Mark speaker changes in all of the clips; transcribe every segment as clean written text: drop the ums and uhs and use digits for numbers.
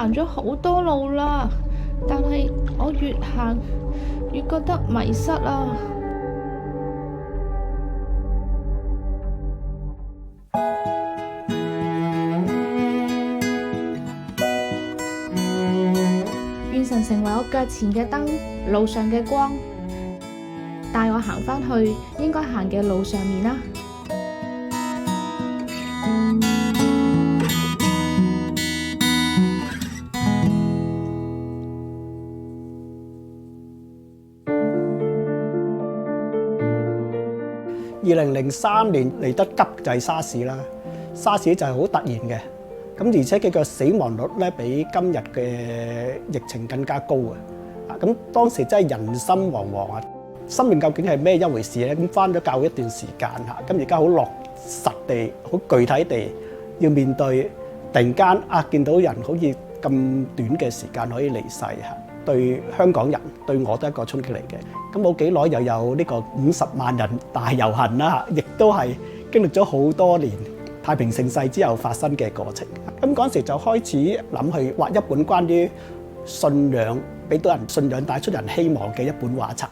Speaker 1: 行咗好多路啦，但係我越行越覺得迷失啊！願神成為我腳前嘅燈，路上嘅光，帶我行返去應該行嘅路上面啦。
Speaker 2: 2003年嚟得急就係沙士啦，沙士就係好突然嘅，咁而且佢個死亡率咧比今日嘅疫情更加高啊！咁當時真係人心惶惶啊！生命究竟係咩一回事咧？咁返咗教會一段時間嚇，咁而家好落實地、好具體地要面對，突然間見到人好似咁短嘅時間可以離世嚇。對香港人，對我都係一個衝擊嚟嘅。咁冇幾耐又有呢個50萬人大遊行啦，亦都係經歷咗好多年太平盛世之後發生嘅過程。咁嗰陣時就開始諗去畫一本關於信仰，俾到人信仰帶出人希望嘅一本畫冊。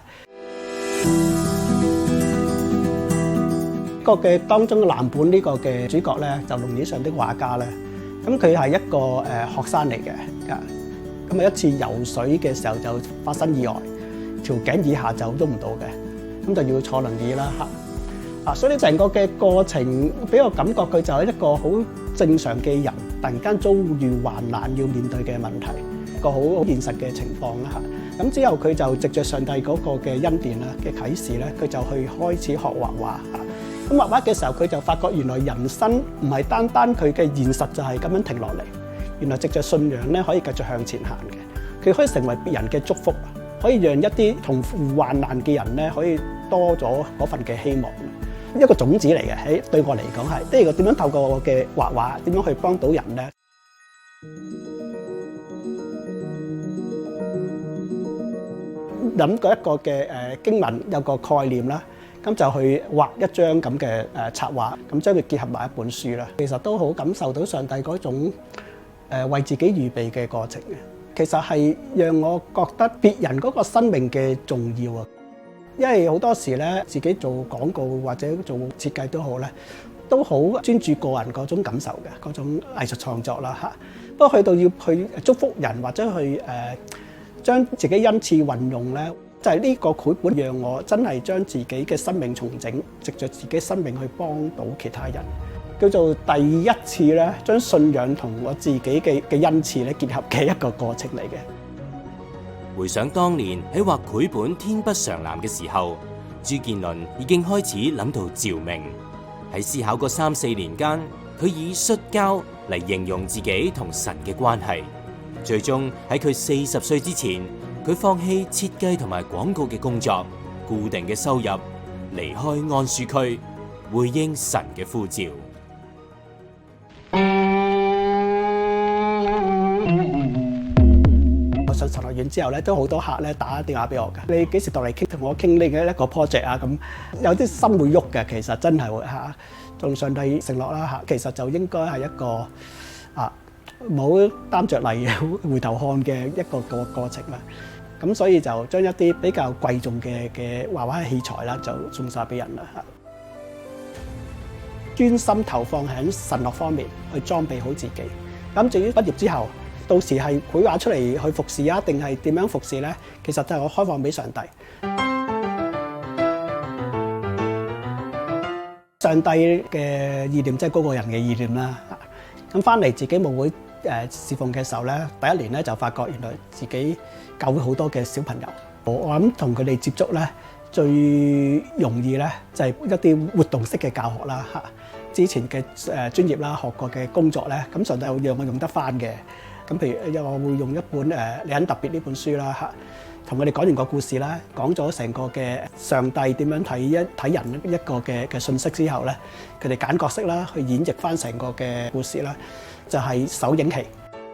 Speaker 2: 個嘅當中藍本呢個嘅主角咧，就龍椅上的畫家咧，咁佢係一個學生嚟嘅。咁啊一次游水嘅時候就發生意外，條頸以下就喐唔到嘅，咁就要坐輪椅啦嚇。所以成個嘅過程俾我感覺佢就係一個好正常嘅人，突然間遭遇患難要面對嘅問題，一個好現實嘅情況啦嚇。咁之後佢就藉着上帝嗰個嘅恩典啦嘅啟示咧，佢就去開始學畫畫嚇。咁畫畫嘅時候佢就發覺原來人生唔係單單佢嘅現實就係咁樣停落嚟。原來藉着信仰咧，可以繼續向前行嘅，佢可以成為別人嘅祝福，可以讓一啲同負患難嘅人咧，可以多咗嗰份嘅希望。一個種子嚟嘅，喺對我嚟講係，即係點樣透過我嘅畫畫，點樣去幫到人咧？諗過一個嘅經文，有個概念啦，咁就去畫一張咁嘅插畫，咁將佢結合埋一本書啦。其實都好感受到上帝嗰種為自己預備嘅過程嘅，其實係讓我覺得別人嗰個生命嘅重要啊！因為好多時咧，自己做廣告或者做設計都好咧，都好專注個人嗰種感受嘅嗰種藝術創作啦嚇。不過去到要去祝福人或者去將自己恩賜運用咧，就係呢個繪本讓我真係將自己嘅生命重整，藉著自己生命去幫到其他人。叫做第一次咧，將信仰同我自己嘅恩賜咧結合嘅一個過程嚟嘅。
Speaker 3: 回想當年喺畫繪本《天不常藍》嘅時候，朱建倫已經開始諗到召命。喺思考嗰3-4年間，佢以摔跤嚟形容自己同神嘅關係。最終喺佢40歲之前，佢放棄設計同埋廣告嘅工作，固定嘅收入，離開安舒區，回應神嘅呼召。
Speaker 2: 上神學院之後咧，都好多客咧打電話俾我㗎。你幾時落嚟傾同我傾呢嘅一個 project 啊？咁有啲心會喐嘅，其實真係會嚇，同上帝承諾啦嚇。其實就應該係一個冇擔着嚟回頭看嘅一個過程啦。咁所以就將一啲比較貴重嘅畫畫器材啦，就送晒俾人啦嚇。專心投放喺神學方面去裝備好自己。咁至於畢業之後，到時係繪畫出嚟去服侍啊，定係點樣服侍咧？其實就係我開放俾上帝。上帝嘅意念即係高過人嘅意念啦。咁翻嚟自己牧會侍奉嘅時候咧，第一年咧就發覺原來自己教會好多嘅小朋友，我諗同佢哋接觸咧最容易咧就係一啲活動式嘅教學啦嚇。之前嘅專業啦學過嘅工作咧，咁上帝會讓我用得翻嘅。咁譬如我會用一本你很特別呢本書啦嚇，同佢哋講完個故事啦，講咗成個嘅上帝點樣睇人一個嘅信息之後咧，佢哋揀角色啦，去演繹翻成個嘅故事啦，就係首映期。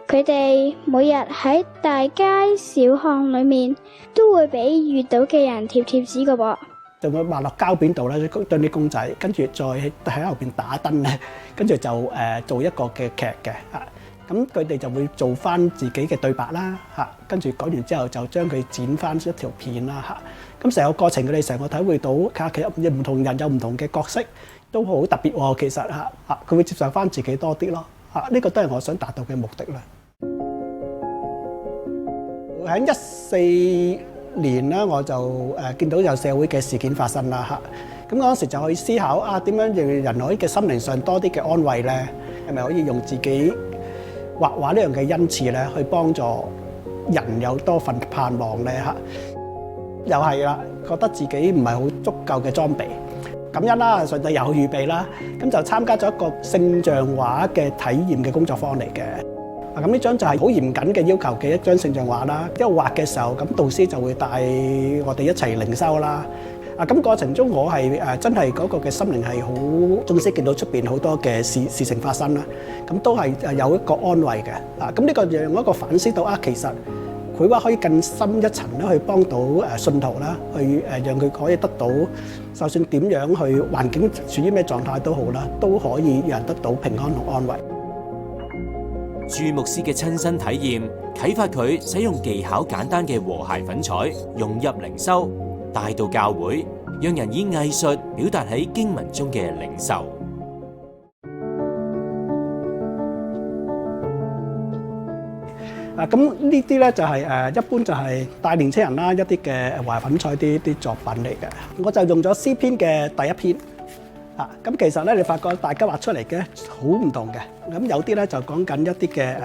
Speaker 4: 佢哋每日喺大街小巷裏面都會俾遇到嘅人貼貼紙㗎噃，
Speaker 2: 就會畫落膠片度咧，釘啲公仔，跟住再喺後邊打燈咧，跟住就做一個嘅劇嘅嚇。咁佢哋就會做翻自己嘅對白啦嚇，跟住講完之後就將佢剪翻一條片啦嚇。咁成個過程佢哋成個體會到，其實唔同人有唔同嘅角色，都好特別喎。其實嚇佢會接受翻自己多啲咯嚇，呢個都係我想達到嘅目的啦。喺14年啦，我就見到有社會嘅事件發生啦嚇，咁嗰陣時就可以思考點樣讓人可以嘅心靈上多啲嘅安慰咧，係咪可以用自己畫畫呢樣嘅恩賜咧，去幫助人有多份盼望咧嚇？又係啦，覺得自己唔係好足夠嘅裝備，感恩啦，上帝有預備啦，咁就參加咗一個聖像畫嘅體驗嘅工作坊嚟嘅。咁呢張就係好嚴謹嘅要求嘅一張聖像畫啦，因為畫嘅時候，咁導師就會帶我哋一齊靈修啦。咁過程中我係真係嗰個嘅心靈係好，縱使見到出邊好多嘅事情發生啦，咁都係有一個安慰嘅。咁呢個讓我一個反思到其實繪畫可以更深一層咧，去幫到信徒啦，去讓佢可以得到，就算點樣去環境處於咩狀態都好啦，都可以讓人得到平安同安慰。
Speaker 3: 朱牧師嘅親身體驗啟發佢使用技巧簡單嘅和諧粉彩融入靈修，帶到教會，讓人以藝術表達喺經文中嘅領受。
Speaker 2: 咁呢啲咧就係一般就係帶年青人啦，一啲嘅和諧粉彩啲作品嚟嘅。我就用咗詩篇嘅第一篇。咁其實咧，你發覺大家畫出嚟嘅好唔同嘅。咁有啲咧就講緊一啲嘅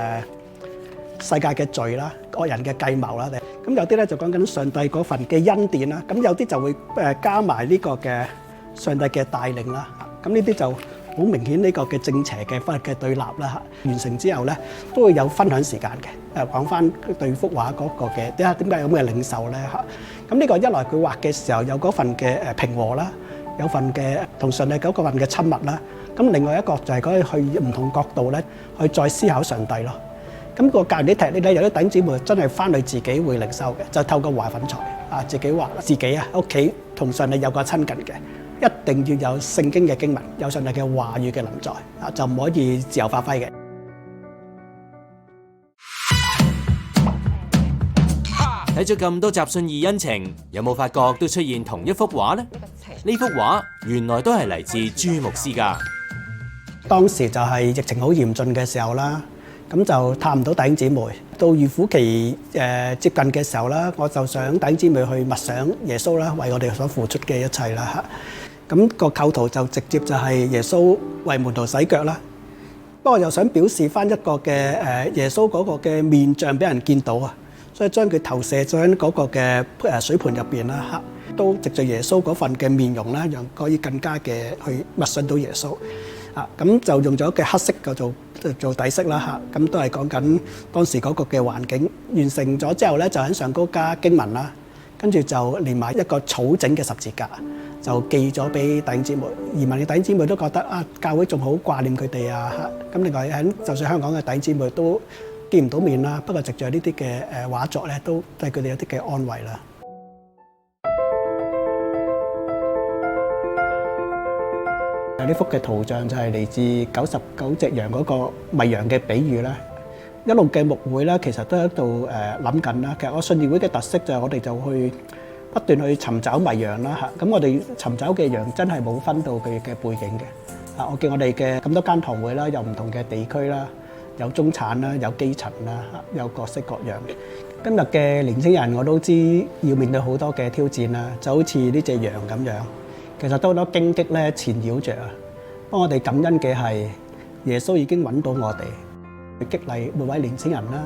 Speaker 2: 世界嘅罪啦，惡人嘅計謀啦。咁有啲咧就講緊上帝嗰份嘅恩典啦。咁有啲就會加埋呢個嘅上帝嘅帶領啦。咁呢啲就好明顯呢個嘅正邪嘅分嘅對立啦。完成之後咧，都會有分享時間嘅。講翻對幅畫嗰個嘅點解有咩領受咧？咁呢個一來佢畫嘅時候有嗰份嘅平和啦。有份嘅同上帝嗰個份嘅親密啦，咁另外一個就係可以去唔同角度咧，去再思考上帝咯。咁個教人啲踢咧，有啲弟兄姊妹真係翻去自己會靈修嘅，就透過和諧粉彩自己畫自己屋企同上帝有個親近嘅，一定要有聖經嘅經文，有上帝嘅話語嘅臨在就唔可以自由發揮嘅。
Speaker 3: 睇咗咁多集信義恩情，有冇發覺都出現同一幅畫呢？呢幅畫原來都係嚟自朱牧師㗎。
Speaker 2: 當時就係疫情好嚴峻嘅時候啦，咁就探唔到弟兄姊妹。到預苦期接近嘅時候啦，我就想弟兄姊妹去默想耶穌啦，為我哋所付出嘅一切啦嚇。咁個構圖就直接就係耶穌為門徒洗腳啦。不過又想表示翻一個嘅耶穌嗰個嘅面像俾人見到啊。所以將佢投射咗喺嗰個嘅水盆入邊啦嚇，都藉著耶穌嗰份嘅面容啦，讓可以更加嘅去默想到耶穌咁就用咗嘅黑色做底色啦嚇，咁都係講緊當時嗰個嘅環境。完成咗之後咧，就喺上高加經文啦，跟住就連埋一個草整嘅十字架，就寄咗俾弟兄姊妹。移民嘅弟兄姊妹都覺得教會仲好掛念佢哋嚇。咁另外喺就算香港嘅弟兄姊妹都見唔到面啦，不過藉著呢啲嘅畫作咧，都對佢哋有啲嘅安慰啦。呢幅嘅圖像就係嚟自99隻羊嗰個迷羊嘅比喻啦。一路嘅牧會啦，其實都喺度諗緊啦。其實我信義會嘅特色就係我哋就去不斷去尋找迷羊啦嚇。咁我哋尋找嘅羊真係冇分到佢嘅背景嘅。我見我哋嘅咁多間堂會啦，有唔同嘅地區啦。有中產啦，有基層啦，有各式各樣嘅。今日嘅年輕人我都知要面對好多嘅挑戰啦，就好似呢隻羊咁樣，其實都好多荊棘咧纏繞着啊。不過我哋感恩嘅係耶穌已經揾到我哋，去激勵每位年輕人啦。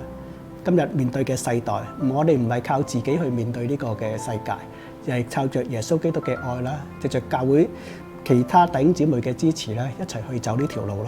Speaker 2: 今日面對嘅世代，我哋唔係靠自己去面對呢個嘅世界，而係靠着耶穌基督嘅愛啦，藉着教會其他弟兄姊妹嘅支持咧，一齊去走呢條路咯。